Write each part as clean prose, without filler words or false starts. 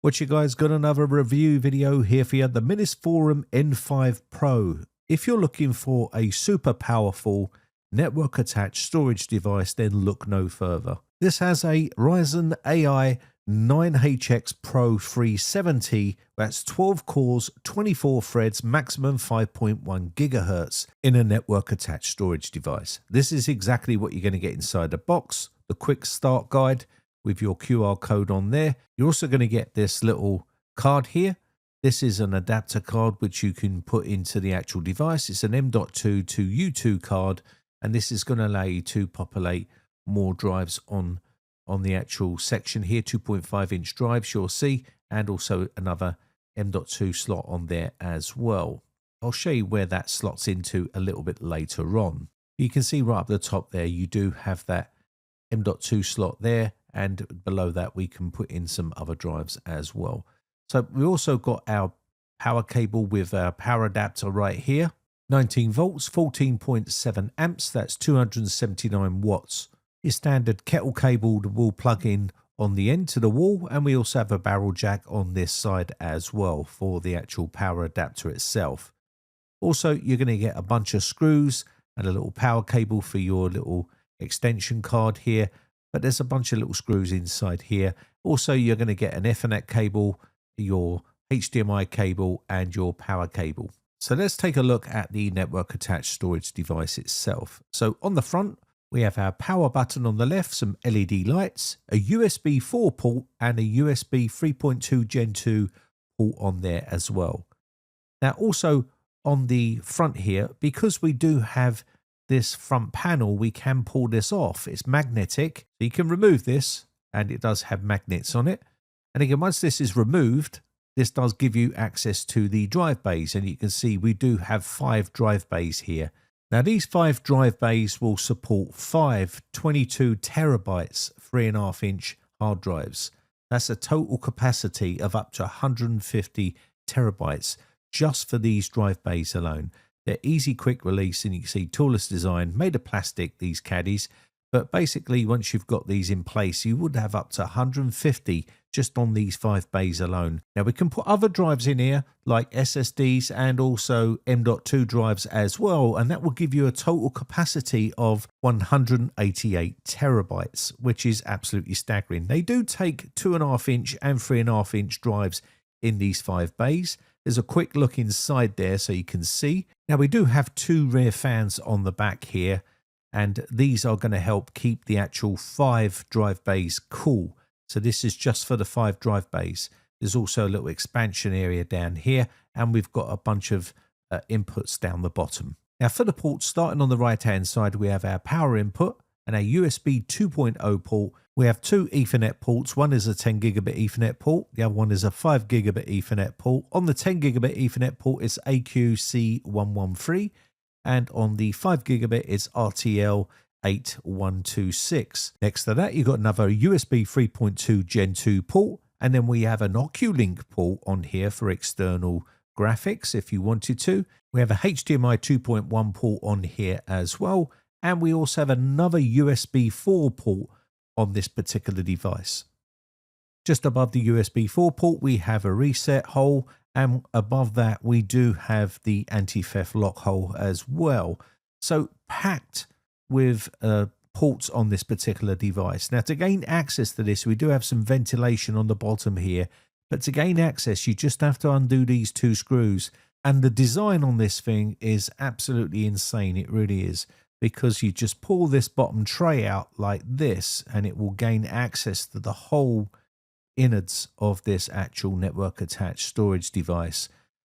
What you guys, got another review video here for you, the Minisforum N5 Pro. If you're looking for a super powerful network attached storage device, then look no further. This has a Ryzen AI 9HX Pro 370, that's 12 cores, 24 threads, maximum 5.1 gigahertz in a network attached storage device. This is exactly what you're going to get inside the box, the quick start guide with your QR code on there. You're also going to get this little card here. This is an adapter card which you can put into the actual device. It's an M.2 to U2 card, and this is going to allow you to populate more drives on the actual section here. 2.5-inch drives you'll see, and also another M.2 slot on there as well. I'll show you where that slots into a little bit later on. You can see right up the top there you do have that M.2 slot there, and below that we can put in some other drives as well. So we also got our power cable with our power adapter right here. 19 volts, 14.7 amps, that's 279 watts. Your standard kettle cable will plug in on the end to the wall, and we also have a barrel jack on this side as well for the actual power adapter itself. Also, you're going to get a bunch of screws and a little power cable for your little extension card here, but there's a bunch of little screws inside here. Also, you're going to get an Ethernet cable, your HDMI cable, and your power cable. So let's take a look at the network attached storage device itself. So on the front, we have our power button on the left, some LED lights, a USB 4 port, and a USB 3.2 Gen 2 port on there as well. Now also on the front here, because we do have this front panel, we can pull this off. It's magnetic, so you can remove this, and it does have magnets on it. And again, once this is removed, this does give you access to the drive bays, and you can see we do have 5 drive bays here. Now these 5 drive bays will support 5 22 terabytes 3.5-inch hard drives. That's a total capacity of up to 150 terabytes just for these drive bays alone. They're easy, quick release, and you can see toolless design, made of plastic, these caddies. But basically, once you've got these in place, you would have up to 150 just on these 5 bays alone. Now, we can put other drives in here, like SSDs and also M.2 drives as well, and that will give you a total capacity of 188 terabytes, which is absolutely staggering. They do take 2.5-inch and 3.5-inch drives in these 5 bays. There's a quick look inside there so you can see. Now we do have 2 rear fans on the back here, and these are going to help keep the actual 5 drive bays cool. So this is just for the 5 drive bays. There's also a little expansion area down here, and we've got a bunch of inputs down the bottom. Now for the ports, starting on the right hand side, we have our power input and a USB 2.0 port. We have 2 Ethernet ports. One is a 10 gigabit Ethernet port. The other one is a 5 gigabit Ethernet port. On the 10 gigabit Ethernet port, it's AQC113. And on the 5 gigabit, it's RTL8126. Next to that, you've got another USB 3.2 Gen 2 port. And then we have an Oculink port on here for external graphics if you wanted to. We have a HDMI 2.1 port on here as well. And we also have another USB 4 port on this particular device. Just above the USB 4 port, we have a reset hole, and above that we do have the anti-theft lock hole as well. So packed with ports on this particular device. Now to gain access to this, we do have some ventilation on the bottom here, but to gain access you just have to undo these 2 screws, and the design on this thing is absolutely insane. It really is. Because you just pull this bottom tray out like this, and it will gain access to the whole innards of this actual network attached storage device.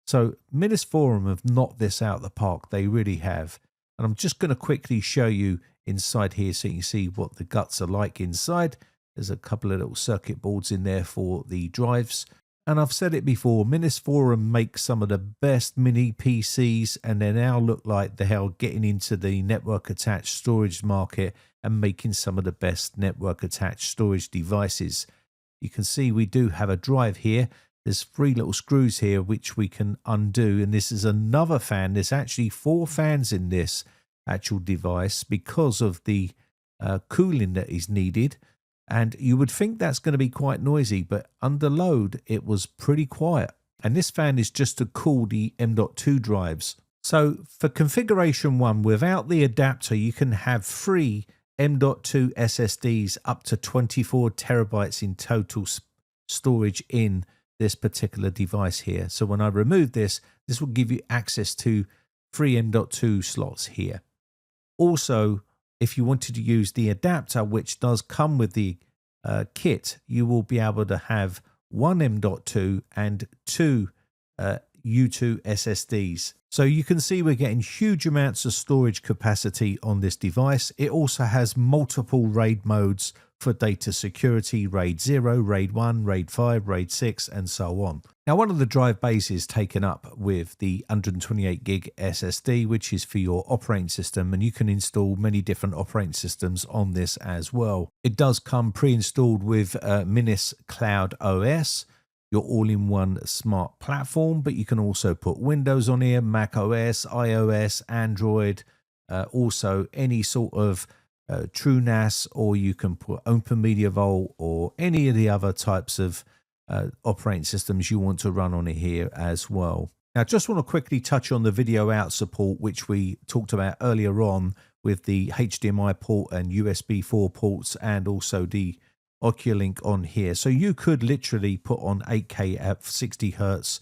So Minisforum have knocked this out of the park. They really have. And I'm just going to quickly show you inside here so you can see what the guts are like inside. There's a couple of little circuit boards in there for the drives. And I've said it before, Minisforum make some of the best mini PCs, and they now look like they are getting into the network attached storage market and making some of the best network attached storage devices. You can see we do have a drive here. There's 3 little screws here which we can undo, and this is another fan. There's actually 4 fans in this actual device because of the cooling that is needed. And you would think that's going to be quite noisy, but under load, it was pretty quiet. And this fan is just to cool the M.2 drives. So for configuration 1, without the adapter, you can have 3 M.2 SSDs up to 24 terabytes in total storage in this particular device here. So when I remove this, this will give you access to 3 M.2 slots here. Also, if you wanted to use the adapter, which does come with the kit, you will be able to have 1 M.2 and 2 U2 SSDs. So you can see we're getting huge amounts of storage capacity on this device. It also has multiple RAID modes for data security: RAID 0, RAID 1, RAID 5, RAID 6, and so on. Now, one of the drive bays is taken up with the 128 gig SSD, which is for your operating system, and you can install many different operating systems on this as well. It does come pre-installed with Minis Cloud OS, your all-in-one smart platform, but you can also put Windows on here, Mac OS, iOS, Android, also any sort of TrueNAS, or you can put OpenMediaVault or any of the other types of operating systems you want to run on here as well. Now, just want to quickly touch on the video out support, which we talked about earlier on with the HDMI port and USB 4 ports, and also the Oculink on here. So you could literally put on 8K at 60 Hertz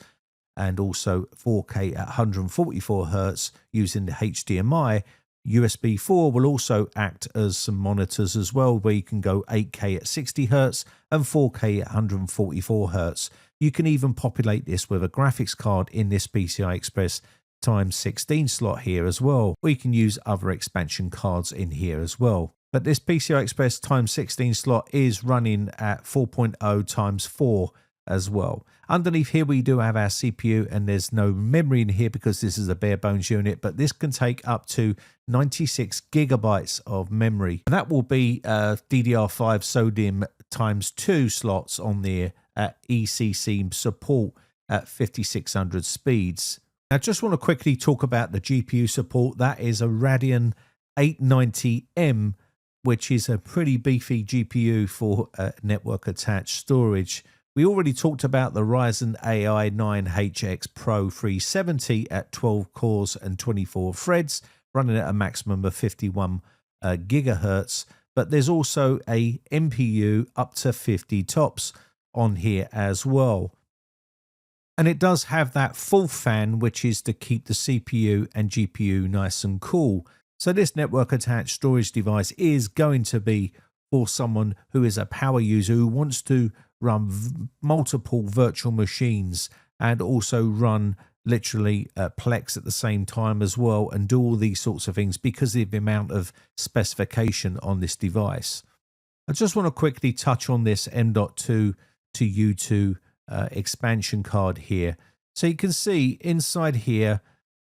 and also 4K at 144 Hertz using the HDMI. USB 4 will also act as some monitors as well, where you can go 8K at 60 Hertz and 4K at 144 Hertz. You can even populate this with a graphics card in this PCI Express x16 slot here as well, or you can use other expansion cards in here as well. But this PCI Express x16 slot is running at 4.0 times 4 as well. Underneath here we do have our CPU, and there's no memory in here because this is a bare bones unit, but this can take up to 96 gigabytes of memory. And that will be DDR5 SODIMM x2 slots on there at ECC support at 5600 speeds. Now, just want to quickly talk about the GPU support. That is a Radeon 890M, which is a pretty beefy GPU for network attached storage. We already talked about the Ryzen AI 9HX Pro 370 at 12 cores and 24 threads, running at a maximum of 51 gigahertz. But there's also a MPU up to 50 tops on here as well. And it does have that full fan, which is to keep the CPU and GPU nice and cool. So this network attached storage device is going to be for someone who is a power user who wants to run multiple virtual machines and also run literally Plex at the same time as well, and do all these sorts of things because of the amount of specification on this device. I just want to quickly touch on this M.2 to U2 expansion card here. So you can see inside here,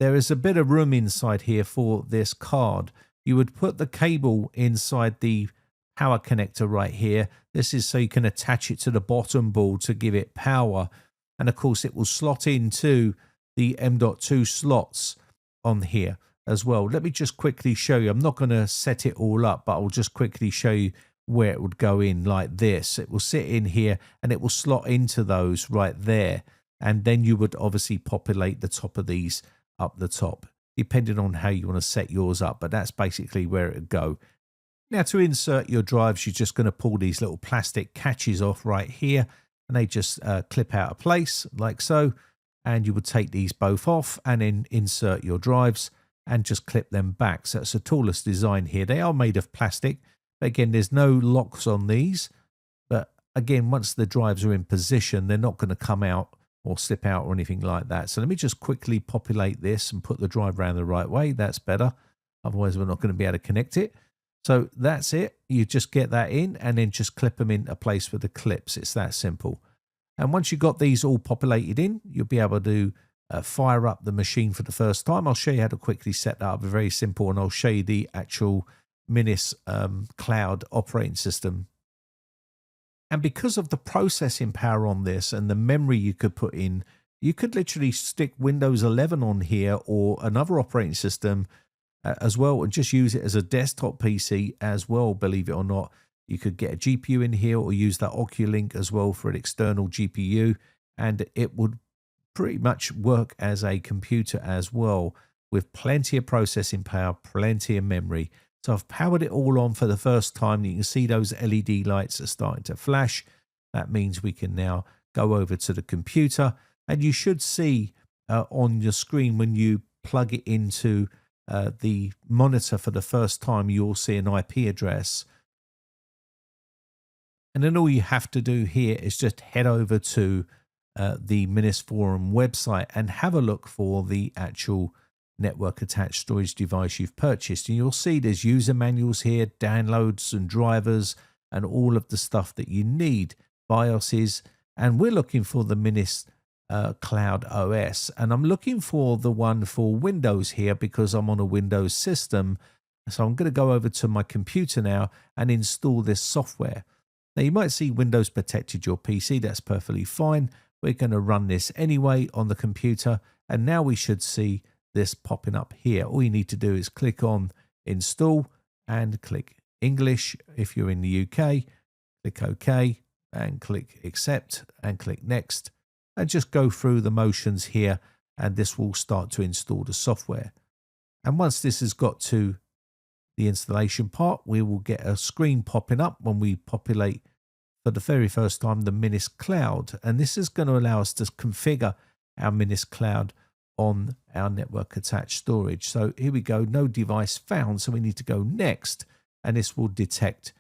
there is a bit of room inside here for this card. You would put the cable inside the power connector right here. This is so you can attach it to the bottom board to give it power. And of course, it will slot into the M.2 slots on here as well. Let me just quickly show you. I'm not going to set it all up, but I'll just quickly show you where it would go in like this. It will sit in here and it will slot into those right there. And then you would obviously populate the top of these up the top, depending on how you want to set yours up. But that's basically where it would go. Now, to insert your drives, you're just going to pull these little plastic catches off right here, and they just clip out of place like so. And you would take these both off and then insert your drives and just clip them back. So it's the tallest design here. They are made of plastic. But again, there's no locks on these. But again, once the drives are in position, they're not going to come out or slip out or anything like that. So let me just quickly populate this and put the drive around the right way. That's better. Otherwise, we're not going to be able to connect it. So that's it. You just get that in and then just clip them into place with the clips. It's that simple. And once you've got these all populated in, you'll be able to fire up the machine for the first time. I'll show you how to quickly set that up. Very simple. And I'll show you the actual Minis cloud operating system. And because of the processing power on this and the memory you could put in, you could literally stick Windows 11 on here or another operating system as well, and just use it as a desktop PC as well, believe it or not. You could get a GPU in here or use that Oculink as well for an external GPU, and it would pretty much work as a computer as well, with plenty of processing power, plenty of memory. So I've powered it all on for the first time. You can see those LED lights are starting to flash. That means we can now go over to the computer, and you should see on your screen when you plug it into the monitor for the first time, you'll see an IP address. And then all you have to do here is just head over to the Minisforum website and have a look for the actual network attached storage device you've purchased. And you'll see there's user manuals here, downloads and drivers, and all of the stuff that you need, BIOSes. And we're looking for the Minis Cloud OS. And I'm looking for the one for Windows here because I'm on a Windows system. So I'm going to go over to my computer now and install this software. Now you might see Windows protected your PC. That's perfectly fine. We're going to run this anyway on the computer. And now we should see this popping up here. All you need to do is click on install and click English. If you're in the UK, click OK and click accept and click next. And just go through the motions here, and this will start to install the software. And once this has got to the installation part, we will get a screen popping up when we populate for the very first time the Minis Cloud. And this is going to allow us to configure our Minis Cloud on our network attached storage. So here we go, no device found. So we need to go next, and this will detect,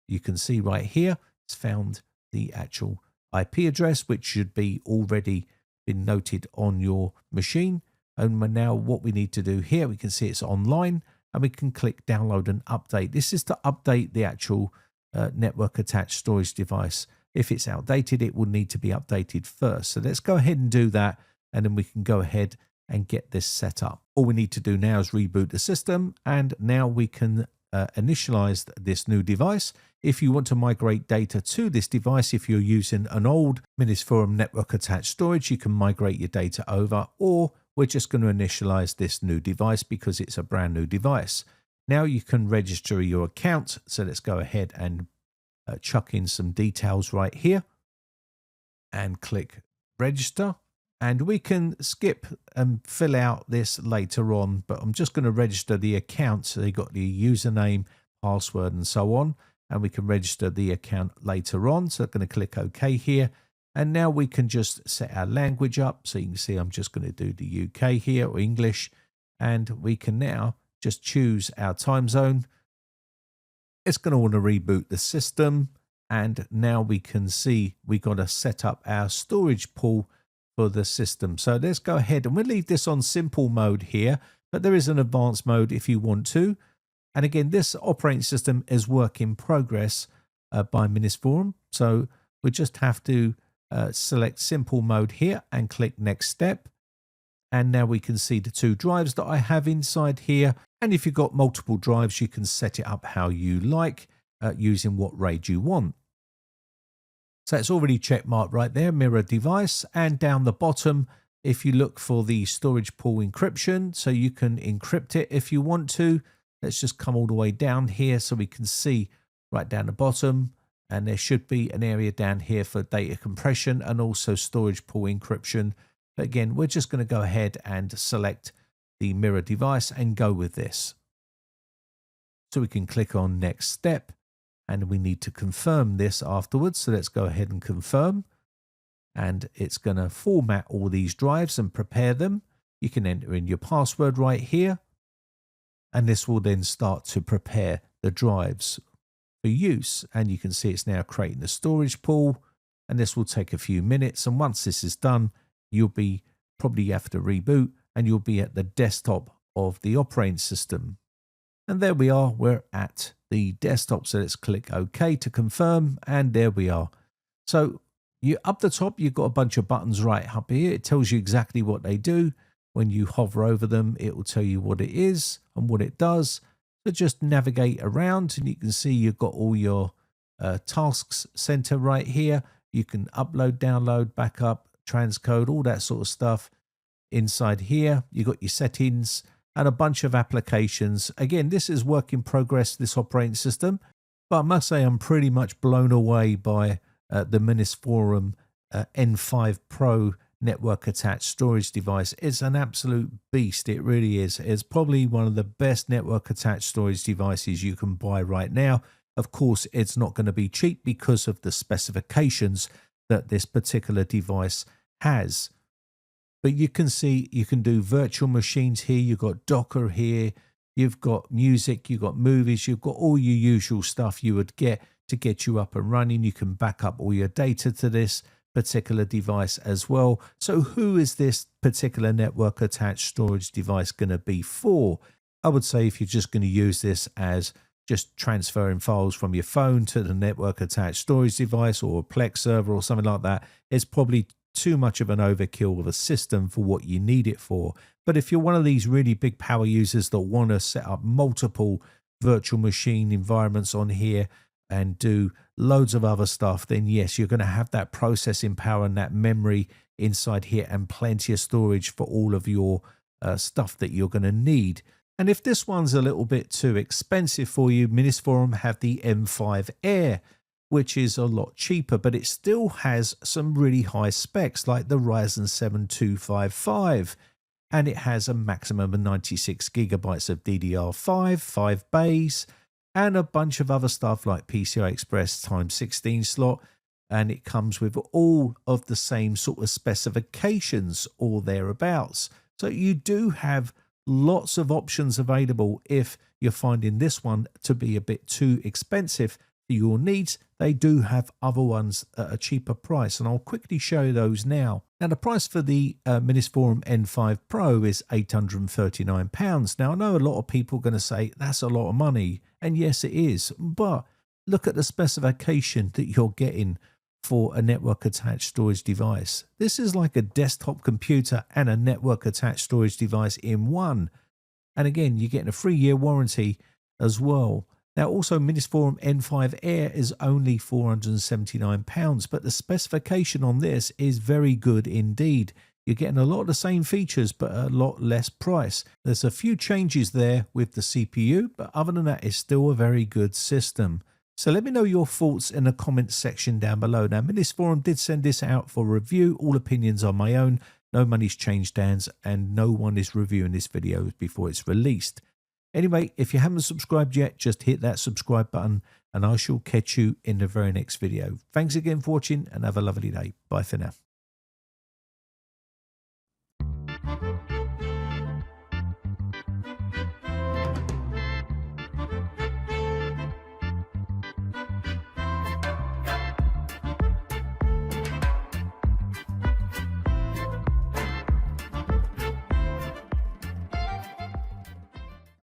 you can see right here, it's found the actual IP address, which should be already been noted on your machine. And now what we need to do here, we can see it's online, and we can click download and update. This is to update the actual network attached storage device. If it's outdated, it will need to be updated first. So let's go ahead and do that, and then we can go ahead and get this set up. All we need to do now is reboot the system, and now we can initialize this new device. If you want to migrate data to this device, if you're using an old Minisforum network attached storage, you can migrate your data over, or we're just going to initialize this new device because it's a brand new device. Now you can register your account. So let's go ahead and chuck in some details right here and click register. And we can skip and fill out this later on, but I'm just going to register the account. So they got the username, password, and so on. And we can register the account later on. So I'm going to click OK here. And now we can just set our language up. So you can see I'm just going to do the UK here, or English. And we can now just choose our time zone. It's going to want to reboot the system. And now we can see we got to set up our storage pool for the system. So let's go ahead, and we'll leave this on simple mode here, but there is an advanced mode if you want to. And again, this operating system is work in progress by Minisforum. So we just have to select simple mode here and click next step. And now we can see the two drives that I have inside here. And if you've got multiple drives, you can set it up how you like using what RAID you want. So it's already checkmarked right there, mirror device. And down the bottom, if you look for the storage pool encryption, so you can encrypt it if you want to. Let's just come all the way down here so we can see right down the bottom. And there should be an area down here for data compression and also storage pool encryption. But again, we're just going to go ahead and select the mirror device and go with this. So we can click on next step. And we need to confirm this afterwards. So let's go ahead and confirm. And it's going to format all these drives and prepare them. You can enter in your password right here. And this will then start to prepare the drives for use. And you can see it's now creating the storage pool. And this will take a few minutes. And once this is done, you'll be probably have to reboot and you'll be at the desktop of the operating system. And there we are, we're at the desktop. So let's click OK to confirm. And there we are. So you up the top, you've got a bunch of buttons right up here. It tells you exactly what they do. When you hover over them, it will tell you what it is and what it does. So just navigate around and you can see you've got all your tasks center right here. You can upload, download, backup, transcode, all that sort of stuff. Inside here, you've got your settings and a bunch of applications. Again, this is work in progress, this operating system. But I must say I'm pretty much blown away by the Minisforum N5 Pro network attached storage device. It's an absolute beast. It really is. It's probably one of the best network attached storage devices you can buy right now. Of course, it's not going to be cheap because of the specifications that this particular device has. But you can see you can do virtual machines here. You've got Docker here. You've got music. You've got movies. You've got all your usual stuff you would get to get you up and running. You can back up all your data to this particular device as well. So who is this particular network attached storage device going to be for? I would say if you're just going to use this as just transferring files from your phone to the network attached storage device or a Plex server or something like that, it's probably too much of an overkill of a system for what you need it for. But if you're one of these really big power users that want to set up multiple virtual machine environments on here and do loads of other stuff, then yes, you're going to have that processing power and that memory inside here and plenty of storage for all of your stuff that you're going to need. And if this one's a little bit too expensive for you, Minisforum have the M5 Air, which is a lot cheaper, but it still has some really high specs like the Ryzen 7 255, and it has a maximum of 96 gigabytes of DDR5, 5 bays, and a bunch of other stuff like PCI Express x16 slot, and it comes with all of the same sort of specifications or thereabouts. So you do have lots of options available if you're finding this one to be a bit too expensive for your needs. They do have other ones at a cheaper price, and I'll quickly show you those now. Now, the price for the Minisforum N5 Pro is £839. Now, I know a lot of people are going to say that's a lot of money, and yes, it is, but look at the specification that you're getting for a network attached storage device. This is like a desktop computer and a network attached storage device in one. And again, you're getting a 3-year warranty as well. Now, also, Minisforum N5 Air is only £479, but the specification on this is very good indeed. You're getting a lot of the same features, but a lot less price. There's a few changes there with the CPU, but other than that, it's still a very good system. So let me know your thoughts in the comments section down below. Now, Minisforum did send this out for review. All opinions are my own. No money's changed hands, and no one is reviewing this video before it's released. Anyway, if you haven't subscribed yet, just hit that subscribe button, and I shall catch you in the very next video. Thanks again for watching, and have a lovely day. Bye for now.